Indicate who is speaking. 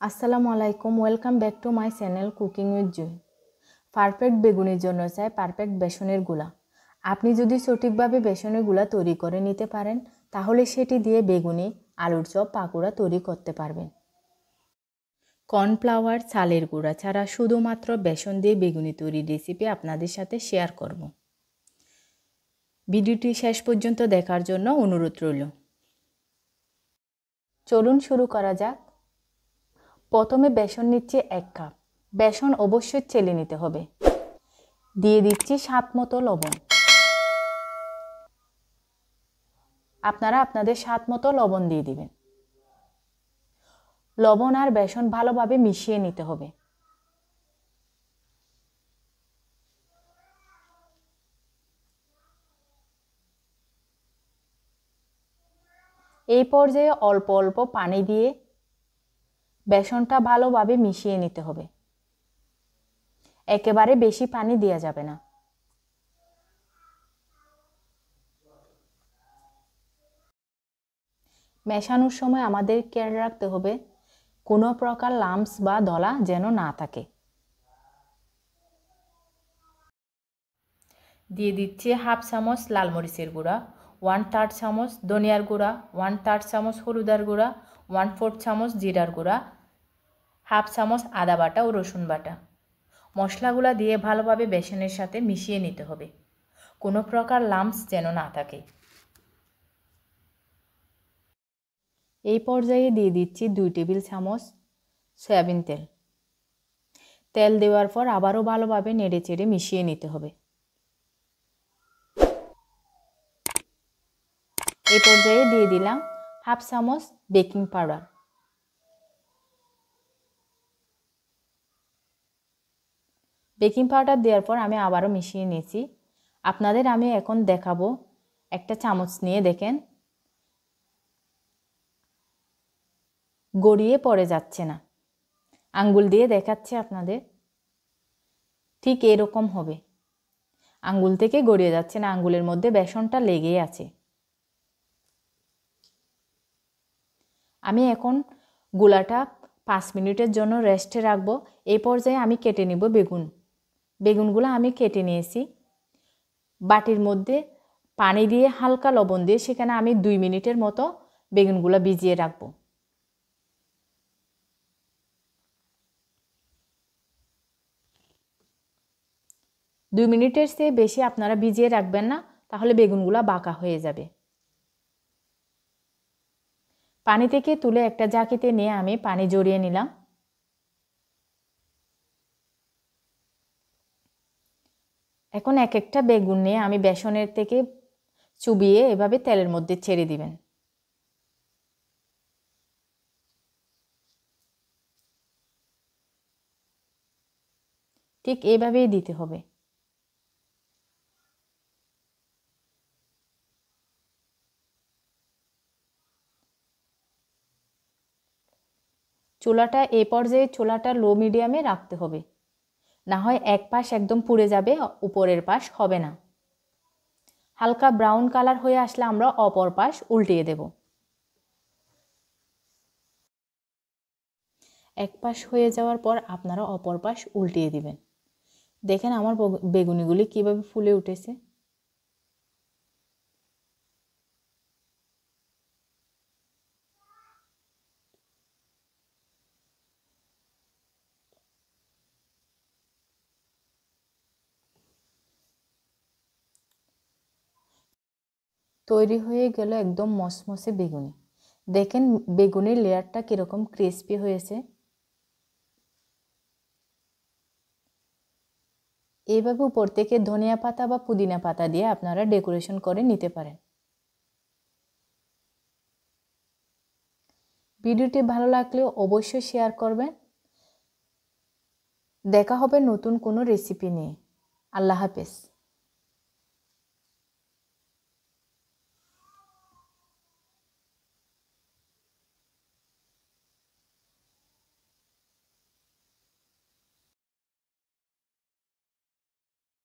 Speaker 1: আসসালামু আলাইকুম, welcome back to my channel cooking with Jui. Perfect বেগুনের জন্য চাই পারফেক্ট বেসনের গুঁড়া। আপনি যদি সঠিকভাবে বেসনের গুঁড়া তৈরি করে নিতে পারেন তাহলে সেটি দিয়ে বেগুনি, আলুর চপ, পাকোড়া তৈরি করতে পারবেন। কর্নফ্লাওয়ার, চালের গুঁড়া ছাড়া শুধুমাত্র বেসন দিয়ে বেগুনি তৈরির রেসিপি আপনাদের সাথে শেয়ার করব। ভিডিওটি শেষ পর্যন্ত দেখার জন্য অনুরোধ রইল। চলুন শুরু করা যাক। প্রথমে বেসন নিচ্ছি 1 কাপ। বেসন অবশ্যই চেলে নিতে হবে। দিয়ে দিচ্ছি স্বাদ মতো লবণ। আপনারা আপনাদের স্বাদ মতো লবণ দিয়ে দিবেন। লবণ আর বেসন ভালোভাবে মিশিয়ে নিতে হবে। এই পর্যায়ে অল্প অল্প পানি দিয়ে বেসনটা ভালোভাবে মিশিয়ে নিতে হবে। একেবারে বেশি পানি দেওয়া যাবে না। মেশানোর সময় আমাদের খেয়াল রাখতে হবে কোনো প্রকার লাম্পস বা দলা যেন না থাকে। দিয়ে দিচ্ছি হাফ চামচ লাল মরিচের গুঁড়া, 1/3 চামচ ধনিয়ার গুঁড়া, 1/3 চামচ হলুদের গুঁড়া, 1/4 চামচ জিরার গুঁড়া, হাফ চামচ আদা বাটা ও রসুন বাটা। মশলাগুলা দিয়ে ভালোভাবে বেসনের সাথে মিশিয়ে নিতে হবে। কোনো প্রকার লাম্পস যেন না থাকে। এই পর্যায়ে দিয়ে দিচ্ছি 2 টেবিল চামচ সয়াবিন তেল। তেল দেওয়ার পর আবারও ভালোভাবে নেড়েচেড়ে মিশিয়ে নিতে হবে। এই পর্যায়ে দিয়ে দিলাম হাফ চামচ বেকিং পাউডার। বেকিং পাউডার দেওয়ার পর আমি আবারও মিশিয়ে নিয়েছি। আপনাদের আমি এখন দেখাবো, একটা চামচ নিয়ে দেখেন গড়িয়ে পড়ে যাচ্ছে না। আঙ্গুল দিয়ে দেখাচ্ছি আপনাদের, ঠিক এরকম হবে। আঙ্গুল থেকে গড়িয়ে যাচ্ছে না, আঙ্গুলের মধ্যে বেসনটা লেগেই আছে। আমি এখন গুলাটা 5 মিনিটের জন্য রেস্টে রাখবো। এই পর্যায়ে আমি কেটে নিব বেগুন। বেগুনগুলো আমি কেটে নিয়েছি। বাটির মধ্যে পানি দিয়ে হালকা লবণ দিয়ে সেখানে আমি 2 মিনিটের মতো বেগুনগুলো ভিজিয়ে রাখবো। দুই মিনিটের চেয়ে বেশি আপনারা ভিজিয়ে রাখবেন না, তাহলে বেগুনগুলো বাঁকা হয়ে যাবে। পানি থেকে তুলে একটা জাকিতে নিয়ে আমি পানি জড়িয়ে নিলাম। এখন এক একটা বেগুন নিয়ে আমি বেসনের থেকে চুবিয়ে এভাবে তেলের মধ্যে ছেড়ে দিবেন। ঠিক এভাবেই দিতে হবে। চুলাটা এই পর্যায়ে চুলাটা লো মিডিয়ামে রাখতে হবে, না হয় এক পাশ একদম পুড়ে যাবে, উপরের পাশ হবে না। হালকা ব্রাউন কালার হয়ে আসলে আমরা অপর পাশ উল্টিয়ে দেব। এক পাশ হয়ে যাওয়ার পর আপনারা অপর পাশ উল্টিয়ে দিবেন। দেখেন আমার বেগুনিগুলি কিভাবে ফুলে উঠেছে। তৈরি হয়ে গেল একদম মসমসে বেগুনি। দেখেন বেগুনির লেয়ারটা কিরকম ক্রিস্পি হয়েছে। এইভাবে উপর থেকে ধনিয়া পাতা বা পুদিনা পাতা দিয়ে আপনারা ডেকোরেশন করে নিতে পারেন। ভিডিওটি ভালো লাগলে অবশ্যই শেয়ার করবেন। দেখা হবে নতুন কোনো রেসিপি নিয়ে। আল্লাহ হাফেজ।